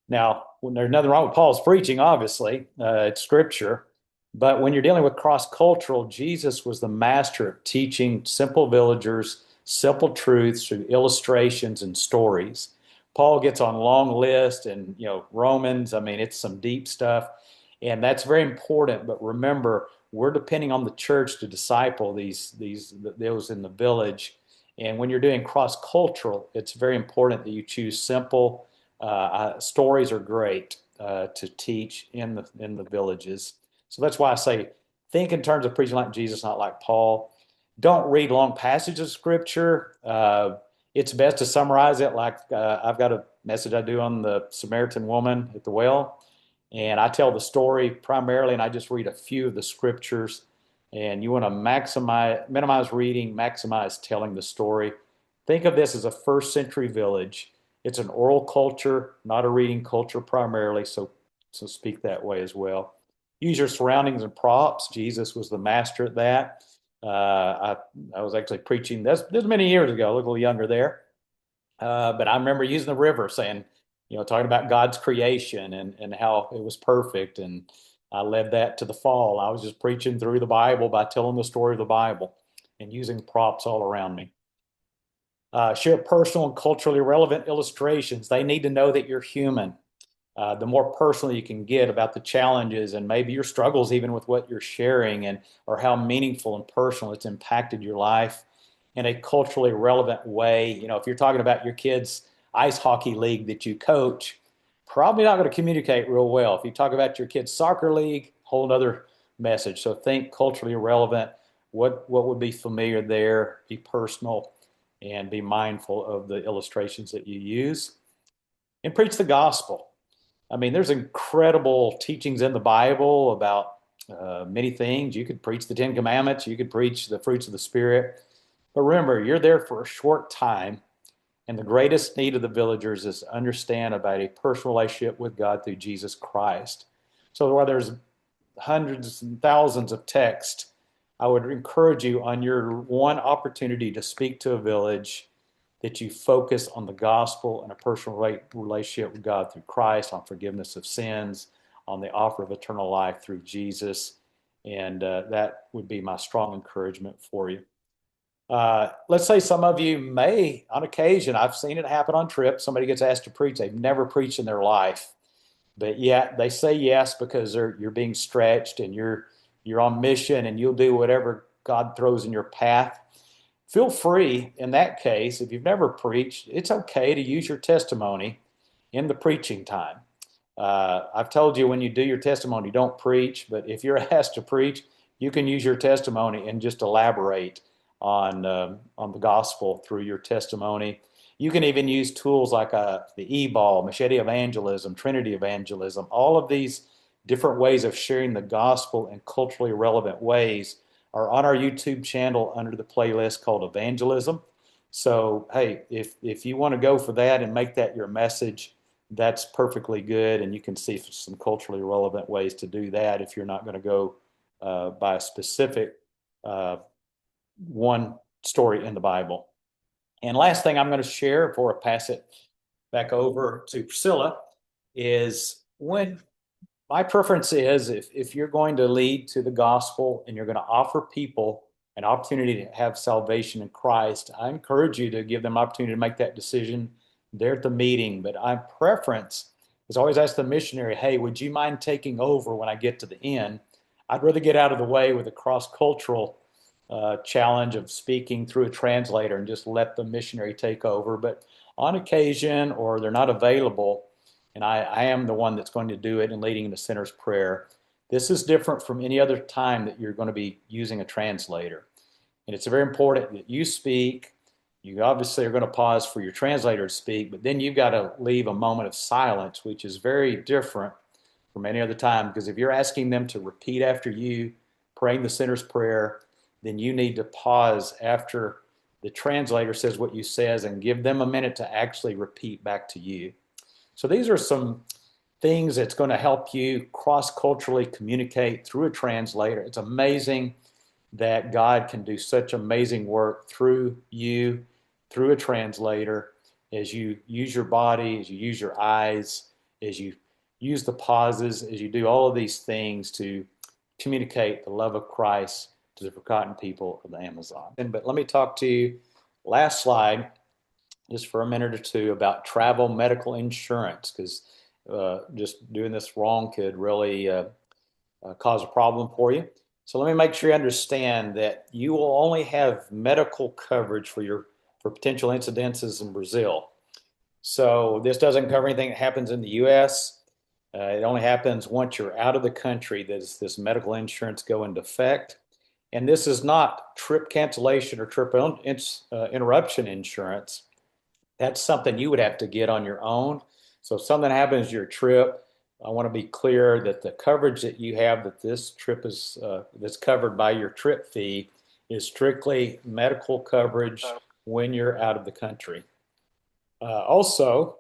Now, there's nothing wrong with Paul's preaching, obviously. It's scripture. But when you're dealing with cross-cultural, Jesus was the master of teaching simple villagers simple truths through illustrations and stories. Paul gets on long lists and, Romans, I mean, it's some deep stuff. And that's very important. But remember, we're depending on the church to disciple those in the village. And when you're doing cross-cultural, it's very important that you choose simple. Stories are great to teach in the villages. So that's why I say, think in terms of preaching like Jesus, not like Paul. Don't read long passages of scripture. It's best to summarize it like I've got a message I do on the Samaritan woman at the well. And I tell the story primarily, and I just read a few of the scriptures. And you want to minimize reading, maximize telling the story. Think of this as a first century village. It's an oral culture, not a reading culture primarily, so speak that way as well. Use your surroundings and props. Jesus was the master at that. I was actually preaching this many years ago, a little younger there. But I remember using the river saying, talking about God's creation and how it was perfect. And I led that to the fall. I was just preaching through the Bible by telling the story of the Bible and using props all around me. Share personal and culturally relevant illustrations. They need to know that you're human. The more personal you can get about the challenges and maybe your struggles even with what you're sharing or how meaningful and personal it's impacted your life in a culturally relevant way. If you're talking about your kids' ice hockey league that you coach, probably not going to communicate real well. If you talk about your kids' soccer league, whole other message. So think culturally relevant. What would be familiar there? Be personal and be mindful of the illustrations that you use. And preach the gospel. I mean, there's incredible teachings in the Bible about many things. You could preach the Ten Commandments. You could preach the fruits of the Spirit. But remember, you're there for a short time. And the greatest need of the villagers is to understand about a personal relationship with God through Jesus Christ. So while there's hundreds and thousands of texts, I would encourage you on your one opportunity to speak to a village that you focus on the gospel and a personal relationship with God through Christ, on forgiveness of sins, on the offer of eternal life through Jesus. And that would be my strong encouragement for you. Let's say some of you may, on occasion, I've seen it happen on trips, somebody gets asked to preach, they've never preached in their life, but yet they say yes because you're being stretched and you're on mission and you'll do whatever God throws in your path. Feel free in that case, if you've never preached, it's okay to use your testimony in the preaching time. I've told you when you do your testimony, don't preach, but if you're asked to preach, you can use your testimony and just elaborate on the gospel through your testimony. You can even use tools like the E-Ball, Machete Evangelism, Trinity Evangelism, all of these different ways of sharing the gospel in culturally relevant ways are on our YouTube channel under the playlist called Evangelism. So, hey, if you want to go for that and make that your message, that's perfectly good. And you can see some culturally relevant ways to do that if you're not going to go by a specific one story in the Bible. And last thing I'm going to share before I pass it back over to Priscilla is when my preference is if you're going to lead to the gospel and you're going to offer people an opportunity to have salvation in Christ, I encourage you to give them opportunity to make that decision there at the meeting. But my preference is always ask the missionary, hey, would you mind taking over when I get to the end? I'd rather get out of the way with a cross-cultural challenge of speaking through a translator and just let the missionary take over. But on occasion, or they're not available, and I am the one that's going to do it and leading the sinner's prayer, this is different from any other time that you're going to be using a translator. And it's very important that you speak. You obviously are going to pause for your translator to speak, but then you've got to leave a moment of silence, which is very different from any other time. Because if you're asking them to repeat after you, praying the sinner's prayer, then you need to pause after the translator says what you says and give them a minute to actually repeat back to you. So these are some things that's going to help you cross-culturally communicate through a translator. It's amazing that God can do such amazing work through you, through a translator, as you use your body, as you use your eyes, as you use the pauses, as you do all of these things to communicate the love of Christ to the forgotten people of the Amazon. But let me talk to you, last slide, just for a minute or two, about travel medical insurance, because just doing this wrong could really cause a problem for you. So let me make sure you understand that you will only have medical coverage for potential incidences in Brazil. So this doesn't cover anything that happens in the U.S. It only happens once you're out of the country does this medical insurance go into effect. And this is not trip cancellation or trip interruption insurance. That's something you would have to get on your own. So if something happens to your trip, I want to be clear that the coverage that you have, that this trip is that's covered by your trip fee, is strictly medical coverage when you're out of the country. Also,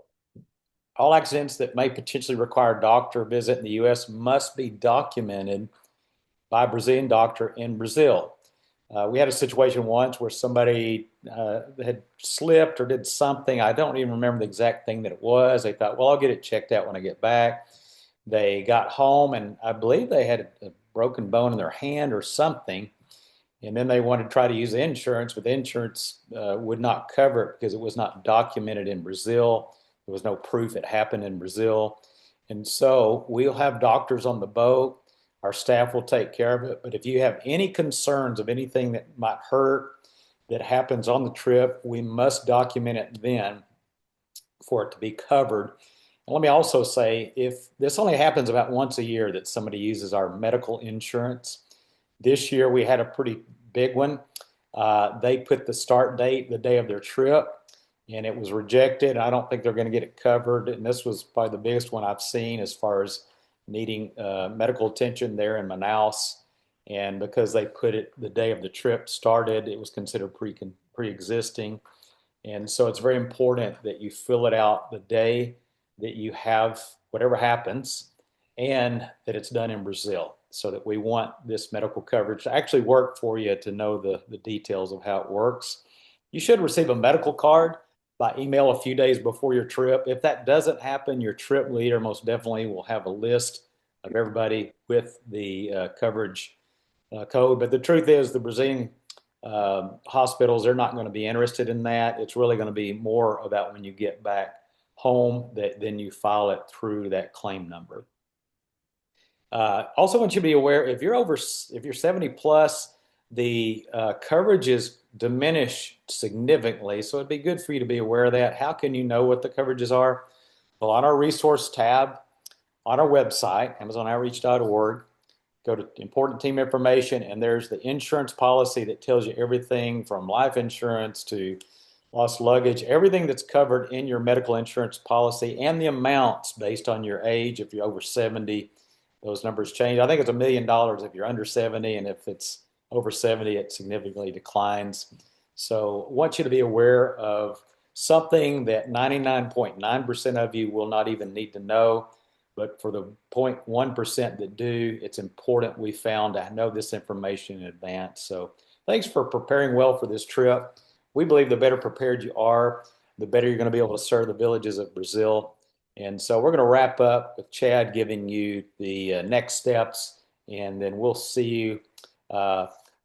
all accidents that may potentially require a doctor visit in the U.S. must be documented by a Brazilian doctor in Brazil. We had a situation once where somebody had slipped or did something. I don't even remember the exact thing that it was. They thought, well, I'll get it checked out when I get back. They got home, and I believe they had a broken bone in their hand or something. And then they wanted to try to use the insurance, but the insurance would not cover it because it was not documented in Brazil. There was no proof it happened in Brazil. And so we'll have doctors on the boat. Our staff will take care of it. But if you have any concerns of anything that might hurt that happens on the trip, we must document it then for it to be covered. And let me also say, if this only happens about once a year that somebody uses our medical insurance. This year we had a pretty big one. They put the start date the day of their trip, and it was rejected. I don't think they're going to get it covered. And this was probably the biggest one I've seen as far as needing medical attention there in Manaus. And because they put it the day of the trip started, it was considered pre-existing. And so it's very important that you fill it out the day that you have whatever happens, and that it's done in Brazil, so that we want this medical coverage to actually work for you, to know the details of how it works. You should receive a medical card by email a few days before your trip. If that doesn't happen, your trip leader most definitely will have a list of everybody with the coverage code. But the truth is, the Brazilian hospitals, they're not going to be interested in that. It's really going to be more about when you get back home that then you file it through that claim number. Also want you to be aware, if you're 70 plus, the coverage is diminished significantly. So it'd be good for you to be aware of that. How can you know what the coverages are? Well, on our resource tab on our website, amazonoutreach.org, go to important team information, and there's the insurance policy that tells you everything from life insurance to lost luggage, everything that's covered in your medical insurance policy, and the amounts based on your age. If you're over 70, those numbers change. I think it's $1 million if you're under 70, and if it's over 70, it significantly declines. So I want you to be aware of something that 99.9% of you will not even need to know. But for the 0.1% that do, it's important, we found, to know this information in advance. So thanks for preparing well for this trip. We believe the better prepared you are, the better you're going to be able to serve the villages of Brazil. And so we're going to wrap up with Chad giving you the next steps, and then we'll see you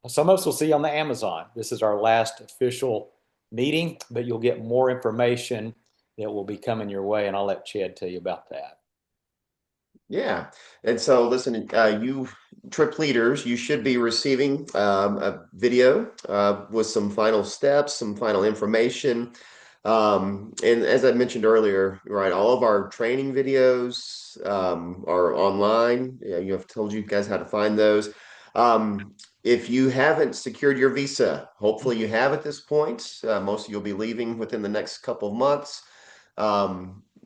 Some of us will see you on the Amazon. This is our last official meeting, but you'll get more information that will be coming your way, and I'll let Chad tell you about that.
Yeah. And so listen, you trip leaders, you should be receiving a video with some final steps, some final information. And as I mentioned earlier, right, all of our training videos are online. Yeah, you have told you guys how to find those. If you haven't secured your visa, hopefully you have at this point. Most of you will be leaving within the next couple of months.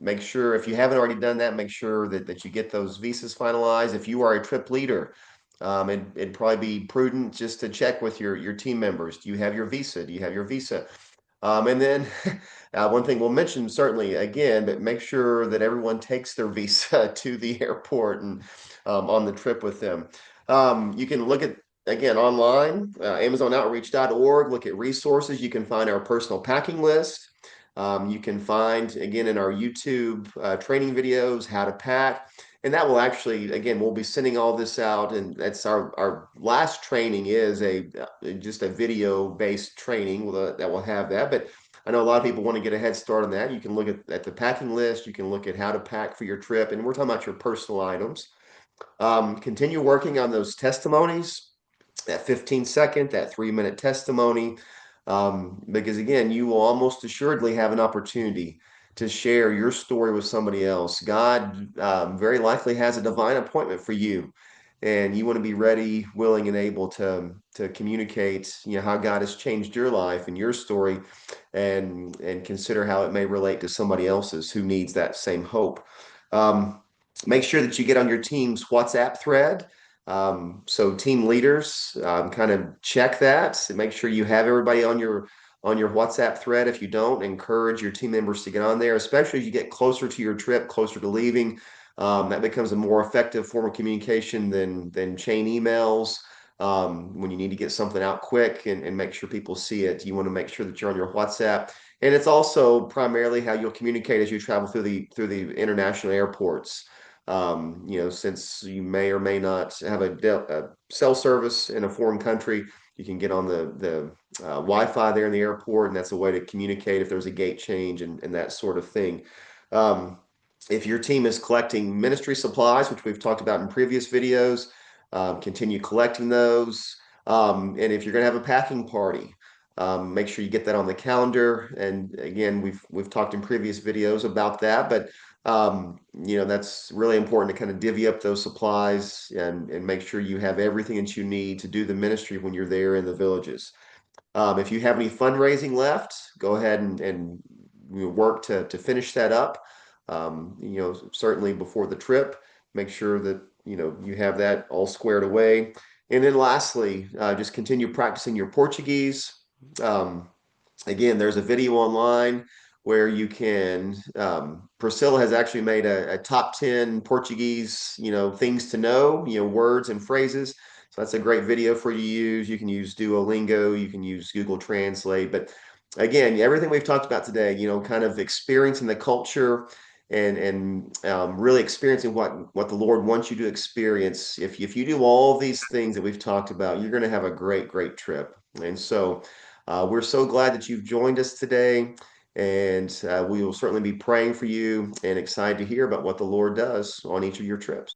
Make sure if you haven't already done that, make sure that you get those visas finalized. If you are a trip leader, it'd probably be prudent just to check with your team members. Do you have your visa? Do you have your visa? And then one thing we'll mention certainly again, but make sure that everyone takes their visa to the airport and on the trip with them. You can look at again online, AmazonOutreach.org, look at resources. You can find our personal packing list. You can find, again, in our YouTube training videos, how to pack. And that will actually, again, we'll be sending all this out. And that's our last training is just a video-based training that will have that. But I know a lot of people want to get a head start on that. You can look at the packing list. You can look at how to pack for your trip. And we're talking about your personal items. Continue working on those testimonies, that 15-second, that 3-minute testimony. Because again, you will almost assuredly have an opportunity to share your story with somebody else. God very likely has a divine appointment for you, and you want to be ready, willing, and able to communicate, how God has changed your life and your story, and consider how it may relate to somebody else's who needs that same hope. Make sure that you get on your team's WhatsApp thread. So team leaders, kind of check that and make sure you have everybody on your WhatsApp thread. If you don't, encourage your team members to get on there, especially as you get closer to your trip, closer to leaving. That becomes a more effective form of communication than chain emails. When you need to get something out quick and make sure people see it, you want to make sure that you're on your WhatsApp. And it's also primarily how you'll communicate as you travel through the international airports. Since you may or may not have a cell service in a foreign country, you can get on the Wi-Fi there in the airport, and that's a way to communicate if there's a gate change and that sort of thing. If your team is collecting ministry supplies, which we've talked about in previous videos, continue collecting those. And if you're going to have a packing party, make sure you get that on the calendar. And again, we've talked in previous videos about that, but that's really important to kind of divvy up those supplies and make sure you have everything that you need to do the ministry when you're there in the villages. If you have any fundraising left, go ahead and work to finish that up. Certainly before the trip, make sure that you have that all squared away. And then lastly, just continue practicing your Portuguese. Again, there's a video online where you can, Priscilla has actually made a top 10 Portuguese, things to know, words and phrases. So that's a great video for you to use. You can use Duolingo, you can use Google Translate. But again, everything we've talked about today, kind of experiencing the culture and really experiencing what the Lord wants you to experience. If you do all these things that we've talked about, you're going to have a great, great trip. And so we're so glad that you've joined us today. And we will certainly be praying for you and excited to hear about what the Lord does on each of your trips.